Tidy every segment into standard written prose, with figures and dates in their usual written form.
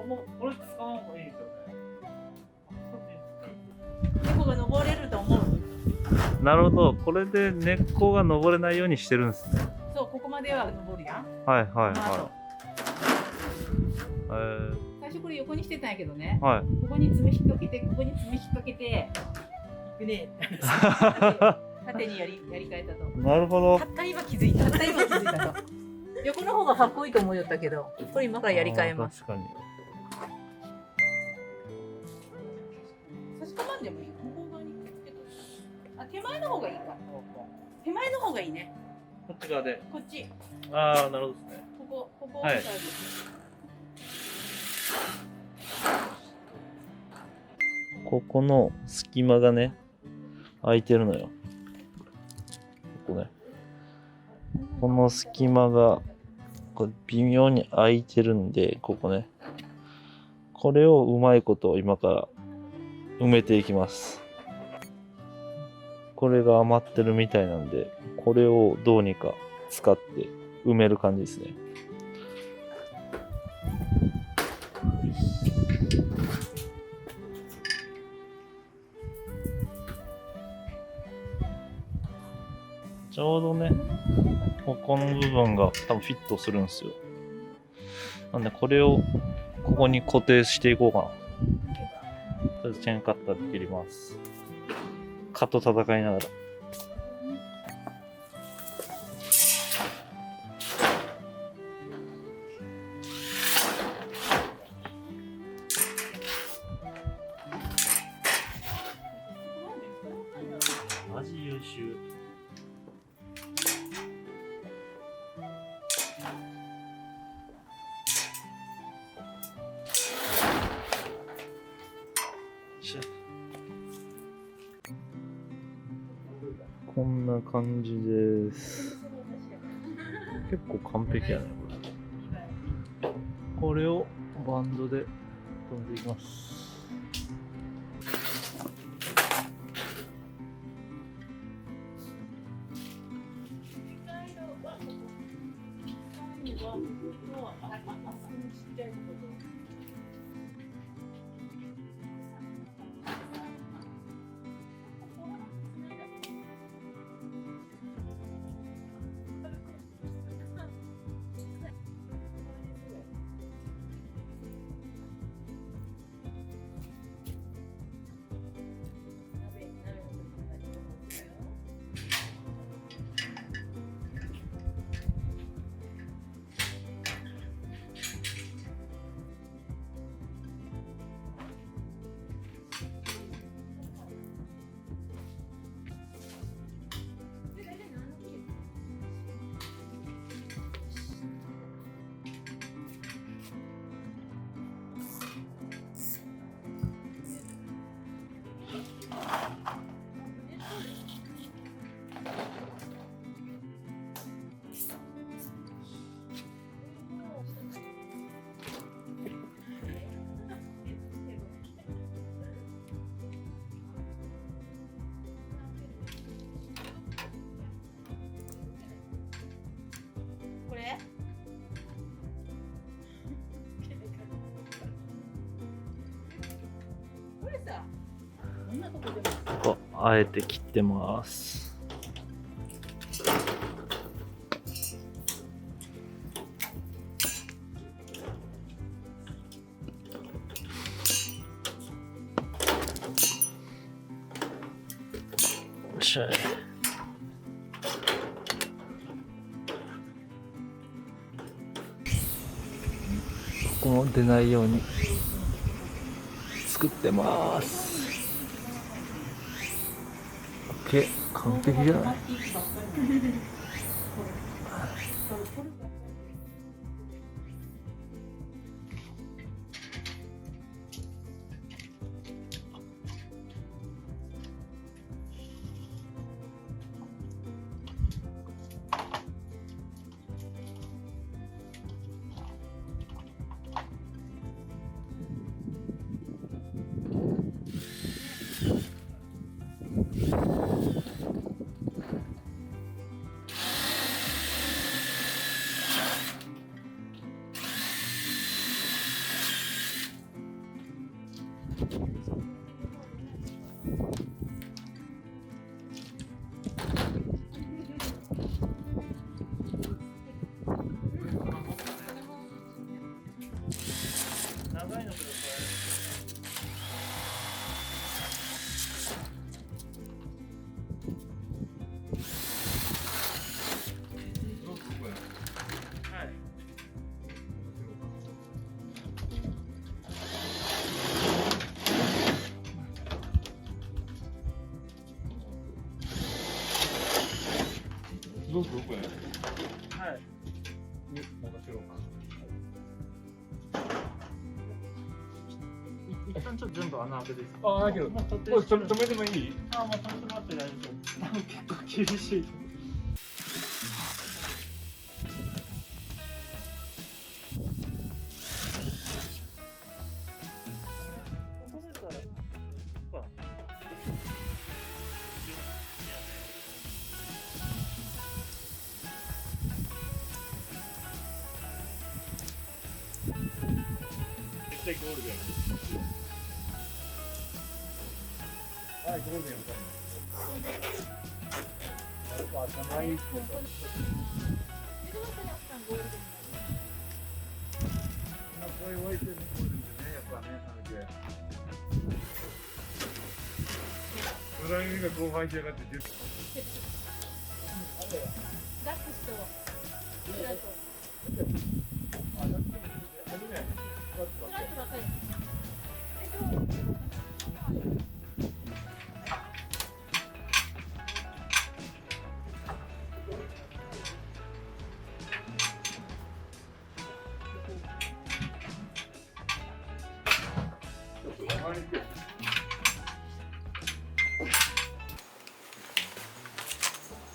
これ使わん方がいいですよね。猫が登れると思う。なるほど、これで根っこが登れないようにしてるんですね。そう、ここまでは登るやん。はいはいこの後はい。最初これ横にしてたんやけどね。はい。ここに爪引っ掛けて、ここに爪引っ掛けて。行くね。縦にやり替えたと。なるほど。たった今気づいた。たった今気づいたと。横の方がかっこいいと思いよったけど、これ今からやり替えます。確かに。差し込まんでもいい。向こう側に。あ、手前の方がいいか。手前の方がいいね。こっち側で。こっち。ああ、なるほどですね。ここ。はい。ここの隙間がね、空いてるのよ。ここね。この隙間が、これ微妙に空いてるんで、ここね。これをうまいこと今から埋めていきます。これが余ってるみたいなんで、これをどうにか使って埋める感じですね。ちょうどね、ここの部分が多分フィットするんですよ。なんでこれをここに固定していこうかな。とりあえずチェーンカッターで切ります。蚊と戦いながら。マジ優秀。こんな感じです。結構完璧やね、これをバンドで飛んでいきます。ここあえて切ってます。よっしゃい。ここも出ないように作ってます。完璧じゃない？どうするこれ。はい。に任せろか。一旦ちょっと全部穴開けていいですか。ああ、だけど、もう取ってこれ止めてもいい？あ、もう止めてもらって大丈夫。結構厳しい。絶対ゴールデン。はい、ゴールデンやった。やっぱ頭いいってさ。こういう置いてるゴールデンでね、やっぱね、裏耳が後半しやがって10。ダックスとフラットあ、だって初めフラットばかり。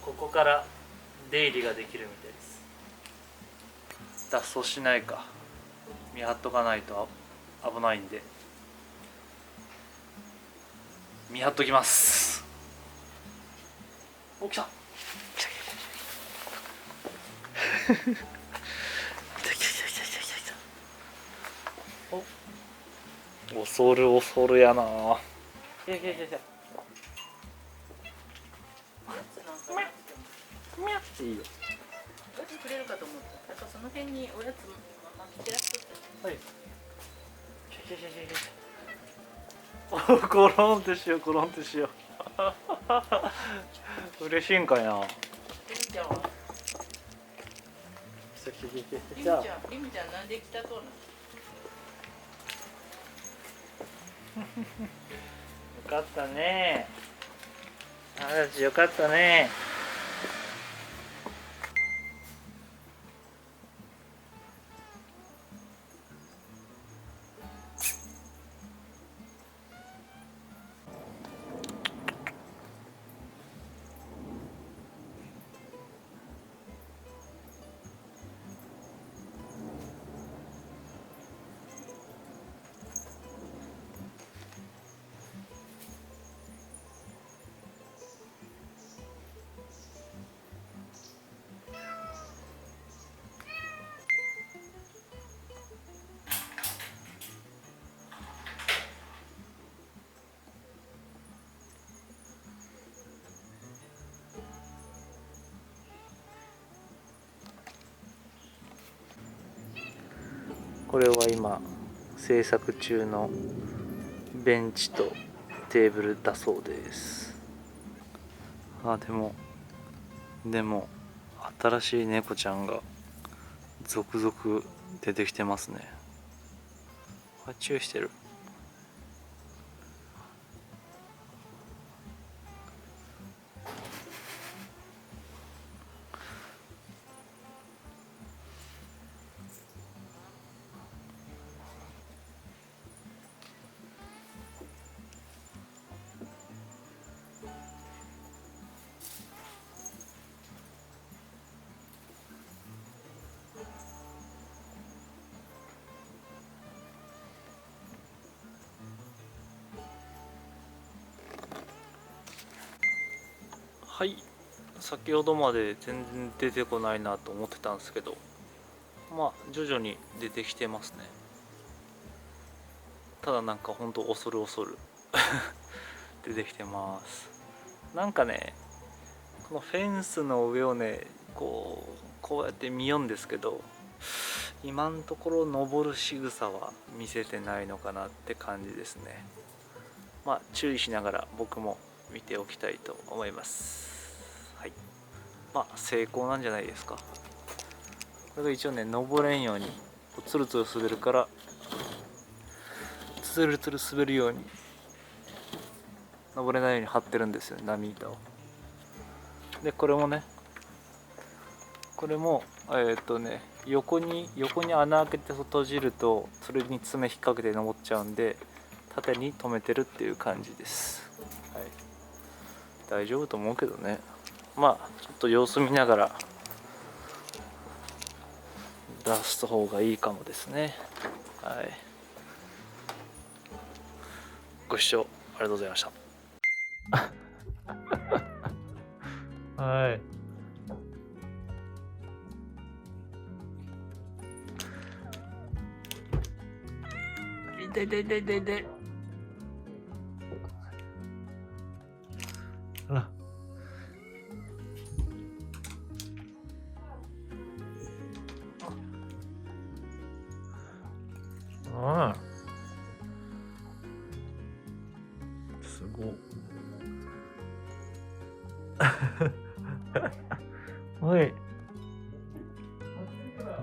ここから出入りができるみたいです。脱走しないか見張っとかないと危ないんで見張っときます。お、来た。来た来た来た来た来た来た来た来た。お、恐る恐るやな。来た来た来た来た。いいよ。おやつくれるかと思った。やっぱその辺におやつまき散らしとった。はい。お、コロンってしよう、コロンってしよう。嬉しいんかいな。リミちゃんは。リミちゃんなんで来たとな。よかったね。あらちよかったね。これは今制作中のベンチとテーブルだそうです。あ、でも新しい猫ちゃんが続々出てきてますね。あ、チューしてる。はい、先ほどまで全然出てこないなと思ってたんですけど、まあ徐々に出てきてますね。ただなんかほんと恐る恐る出てきてます。なんかね、このフェンスの上をねこうやって見ようんですけど、今のところ登る仕草は見せてないのかなって感じですね。まあ注意しながら僕も見ておきたいと思います。はい、まあ成功なんじゃないですか。これが一応ね、登れんようにつるつる滑るからつるつる滑るように登れないように張ってるんですよ、波板を。でこれもねこれも横に穴開けて閉じるとそれに爪引っ掛けて登っちゃうんで、縦に止めてるっていう感じです。はい、大丈夫と思うけどね。まあちょっと様子見ながら出す方がいいかもですね。はい、ご視聴ありがとうございました。はい。痛い痛い痛い痛い痛い。あら。ああ。すごい。おい。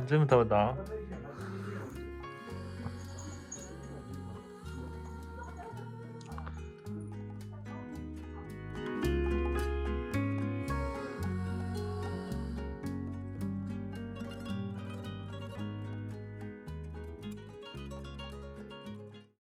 全部食べた？